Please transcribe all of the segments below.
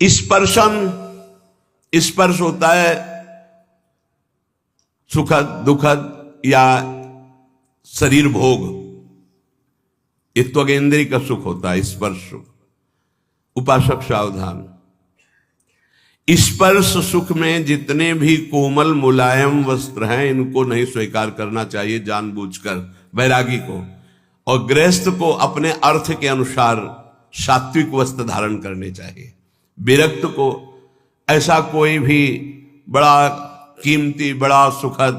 स्पर्शन, स्पर्श होता है सुखद दुखद या शरीर भोग, ये त्वगेंद्रिय का सुख होता है स्पर्श सुख। उपासक सावधान, स्पर्श सुख में जितने भी कोमल मुलायम वस्त्र हैं इनको नहीं स्वीकार करना चाहिए जानबूझकर वैरागी को, और गृहस्थ को अपने अर्थ के अनुसार सात्विक वस्त्र धारण करने चाहिए। विरक्त को ऐसा कोई भी बड़ा कीमती बड़ा सुखद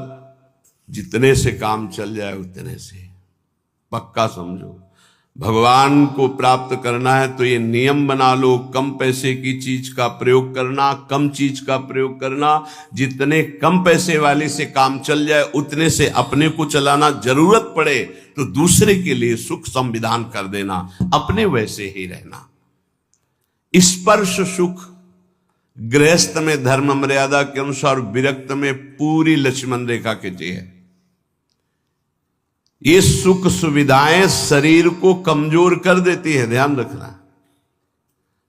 जितने से काम चल जाए उतने से पक्का समझो। भगवान को प्राप्त करना है तो ये नियम बना लो, कम पैसे की चीज का प्रयोग करना, कम चीज का प्रयोग करना, जितने कम पैसे वाले से काम चल जाए उतने से अपने को चलाना, जरूरत पड़े तो दूसरे के लिए सुख संविधान कर देना, अपने वैसे ही रहना। स्पर्श सुख गृहस्थ में धर्म मर्यादा के अनुसार, विरक्त में पूरी लक्ष्मण रेखा के है। ये सुख सुविधाएं शरीर को कमजोर कर देती है, ध्यान रखना।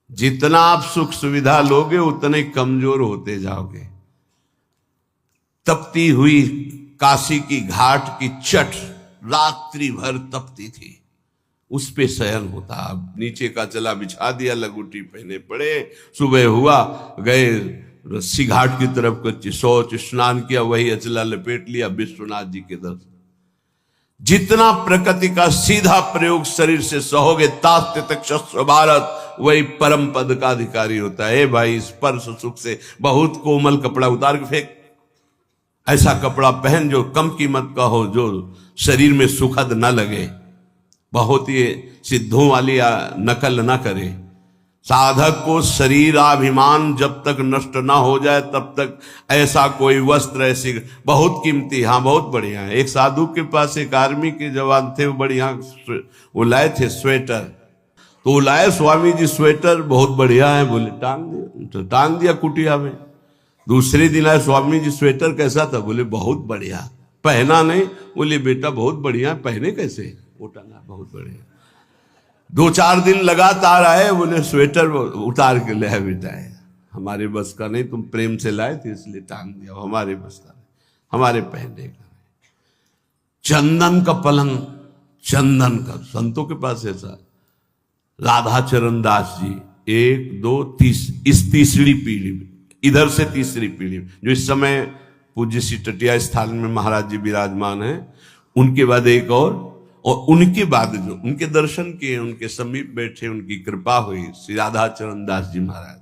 जितना आप सुख सुविधा लोगे उतने कमजोर होते जाओगे। तपती हुई काशी की घाट की चट रात्रि भर तपती थी, उस पे शयन होता। अब नीचे का चला बिछा दिया, लगुटी पहने पड़े, सुबह हुआ गए रस्सी घाट की तरफ, कुछ शौच स्नान किया, वही अचला लपेट लिया, विश्वनाथ जी के दर्शन। जितना प्रकृति का सीधा प्रयोग शरीर से सहोगे, तास्ते तक शस्त्र भारत, वही परम पद का अधिकारी होता है। भाई स्पर्श सुख से बहुत कोमल कपड़ा उतार के फेंक, ऐसा कपड़ा पहन जो कम कीमत का हो, जो शरीर में सुखद न लगे, बहुत ही सिद्धों वाली नकल न करे। साधक को शरीराभिमान जब तक नष्ट ना हो जाए तब तक ऐसा कोई वस्त्र, ऐसी बहुत कीमती, हाँ बहुत बढ़िया है। एक साधु के पास एक आर्मी के जवान थे, वो बढ़िया वो लाए थे स्वेटर, तो वो लाए स्वामी जी स्वेटर बहुत बढ़िया है, बोले टांग दिया, तो टांग दिया कुटिया में। दूसरे दिन आए, स्वामी जी स्वेटर कैसा था? बोले बहुत बढ़िया। पहना नहीं? बोले बेटा बहुत बढ़िया, पहने कैसे? वो टांगा बहुत बढ़िया। 2-4 दिन लगातार आए, बोले स्वेटर उतार के ले बेटा, है हमारे बस का नहीं, तुम प्रेम से लाए थे इसलिए टांग दिया, हमारे बस का नहीं, हमारे पहनने का नहीं। चंदन का पलंग, चंदन का, संतों के पास ऐसा। राधा चरण दास जी 1 2 3, इस तीसरी पीढ़ी में, इधर से तीसरी पीढ़ी में, जो इस समय पूज्य श्री टटिया स्थान में महाराज जी विराजमान है, उनके बाद एक और उनके बाद जो उनके दर्शन किए, उनके समीप बैठे, उनकी कृपा हुई, श्री राधा चरण दास जी महाराज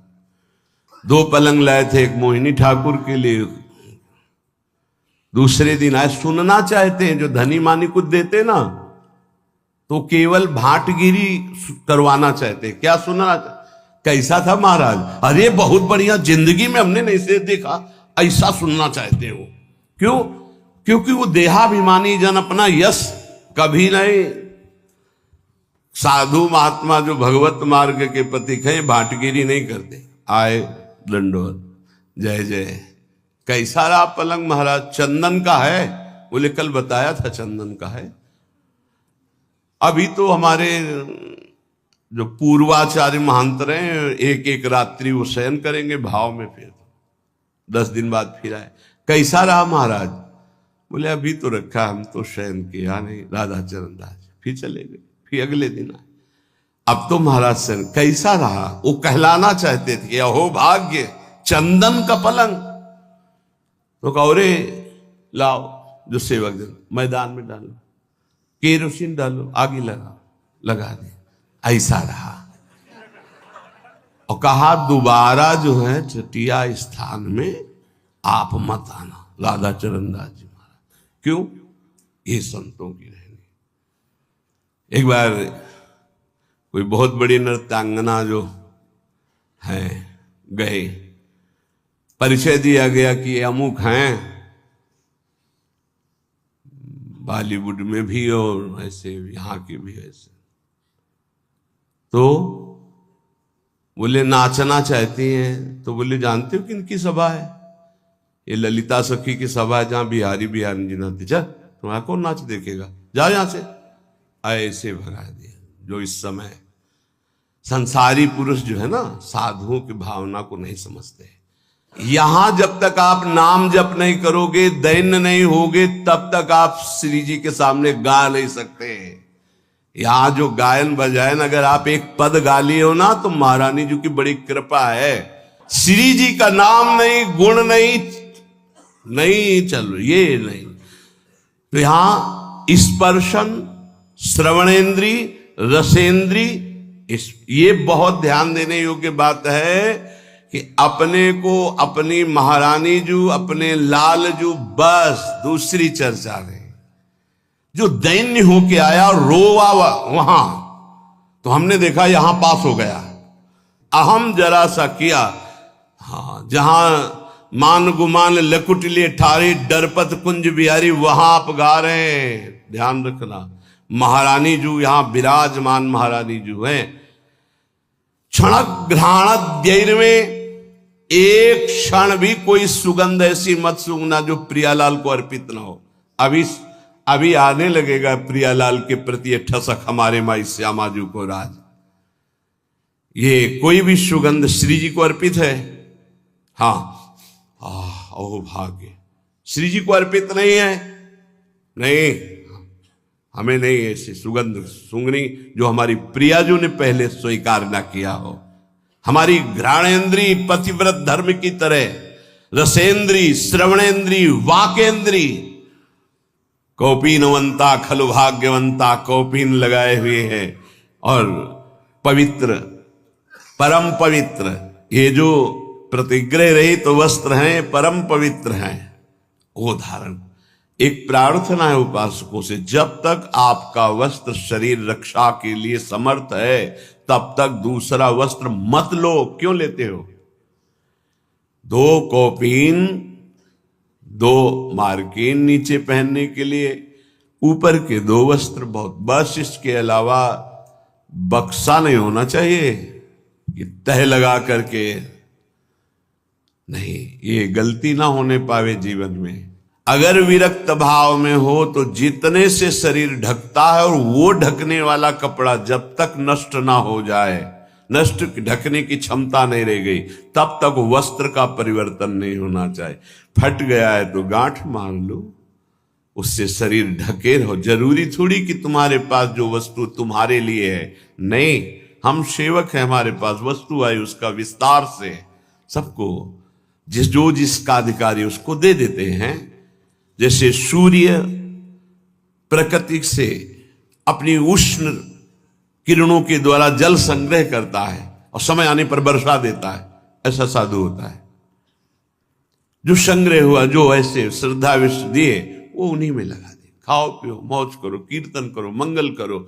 2 पलंग लाए थे, एक मोहिनी ठाकुर के लिए। दूसरे दिन आए, सुनना चाहते हैं, जो धनी मानी कुछ देते ना तो केवल भाटगिरी करवाना चाहते। क्या सुनना? कैसा था महाराज? अरे बहुत बढ़िया, जिंदगी में हमने नहीं से देखा, ऐसा सुनना चाहते हो। क्यों? क्योंकि वो देहाभिमानी जन अपना यश कभी नहीं। साधु महात्मा जो भगवत मार्ग के पथिक हैं भाटगिरी नहीं करते। आए दंडोत, जय जय। कैसा रहा पलंग महाराज? चंदन का है? बोले कल बताया था चंदन का है। अभी तो हमारे जो पूर्वाचार्य महांतर हैं, एक एक रात्रि वो शयन करेंगे भाव में, फिर 10 दिन बाद फिर आए। कैसा रहा महाराज? बोले अभी तो रखा, हम तो शयन किया नहीं। राधा चरण दास फिर चले गए, फिर अगले दिन आए। अब तो महाराज शयन कैसा रहा? वो कहलाना चाहते थे, अहो भाग्य, चंदन का पलंग। तो कहो रे लाओ, जो सेवक जन मैदान में डालो, केरोसिन डालो, आगे लगा दे। ऐसा रहा। और कहा दोबारा जो है चटिया स्थान में आप मत आना। राधा चरण दास जी महाराज। क्यों? ये संतों की रहनी। एक बार कोई बहुत बड़ी नृत्यांगना जो है गए, परिचय दिया गया कि ये अमुक हैं, बॉलीवुड में भी और ऐसे यहाँ के भी ऐसे। तो बोले नाचना चाहती हैं। तो बोले जानते हो किनकी सभा है? ये ललिता सखी की सभा है, जहां बिहारी जी नाचते। चल तुम्हारा कौन नाच देखेगा, जाओ यहां से। ऐसे भगा दिया। जो इस समय संसारी पुरुष जो है ना, साधुओं की भावना को नहीं समझते। यहां जब तक आप नाम जप नहीं करोगे, दैन्य नहीं होगे, तब तक आप श्री जी के सामने गा नहीं सकते। यहां जो गायन बजायन अगर आप एक पद गा लिए हो ना, तो महारानी जी की बड़ी कृपा है। श्री जी का नाम नहीं, गुण नहीं चल, ये नहीं। तो यहां स्पर्शन, श्रवणेन्द्री, रसेंद्री, ये बहुत ध्यान देने योग्य बात है कि अपने को अपनी महारानी जू, अपने लाल जू, बस दूसरी चर्चा नहीं। जो दैन्य होके आया और रोवा वहां, तो हमने देखा यहां पास हो गया। अहम जरा सा किया, हाँ, जहां मान गुमान लकुटलिए ठारी डरपत कुंज बिहारी, वहां आप गा रहे हैं। ध्यान रखना, महारानी जू यहां विराजमान महारानी जू है। क्षण घ्राण में एक क्षण भी कोई सुगंध ऐसी मत सूंघना जो प्रियालाल को अर्पित ना हो। अभी आने लगेगा प्रियालाल के प्रति ये ठसक हमारे माई श्यामा जी को राज। ये कोई भी सुगंध श्री जी को अर्पित है। हाँ, ओ भाग्य, श्री जी को अर्पित नहीं है, नहीं, हमें नहीं ऐसी सुगंध सूंघनी जो हमारी प्रियाजू ने पहले स्वीकार न किया हो। हमारी घ्राणेन्द्री पतिव्रत धर्म की तरह, रसेंद्री, श्रवणेन्द्री, वाकेंद्री, कौपीनवंता खलु भाग्यवंता, कौपीन लगाए हुए हैं और पवित्र, परम पवित्र, ये जो प्रतिग्रह रहित तो वस्त्र हैं, परम पवित्र हैं, वो धारण। एक प्रार्थना है उपासकों से, जब तक आपका वस्त्र शरीर रक्षा के लिए समर्थ है, तब तक दूसरा वस्त्र मत लो। क्यों लेते हो? 2 कौपीन, 2 मार्किन नीचे पहनने के लिए, ऊपर के 2 वस्त्र बहुत, बस इसके अलावा बक्सा नहीं होना चाहिए कि तह लगा करके नहीं। ये गलती ना होने पावे जीवन में। अगर विरक्त भाव में हो तो जितने से शरीर ढकता है, और वो ढकने वाला कपड़ा जब तक नष्ट ना हो जाए, नष्ट ढकने की क्षमता नहीं रह गई, तब तक वस्त्र का परिवर्तन नहीं होना चाहिए। फट गया है तो गांठ मार लो, उससे शरीर ढके रहो। जरूरी थोड़ी कि तुम्हारे पास जो वस्तु तुम्हारे लिए है, नहीं, हम सेवक हैं, हमारे पास वस्तु आई, उसका विस्तार से सबको जिसका अधिकारी उसको दे देते हैं। जैसे सूर्य प्रकृति से अपनी उष्ण किरणों के द्वारा जल संग्रह करता है और समय आने पर वर्षा देता है, ऐसा साधु होता है। जो संग्रह हुआ, जो ऐसे श्रद्धा विश्व दिए, वो उन्हीं में लगा दे। खाओ पियो, मौज करो, कीर्तन करो, मंगल करो,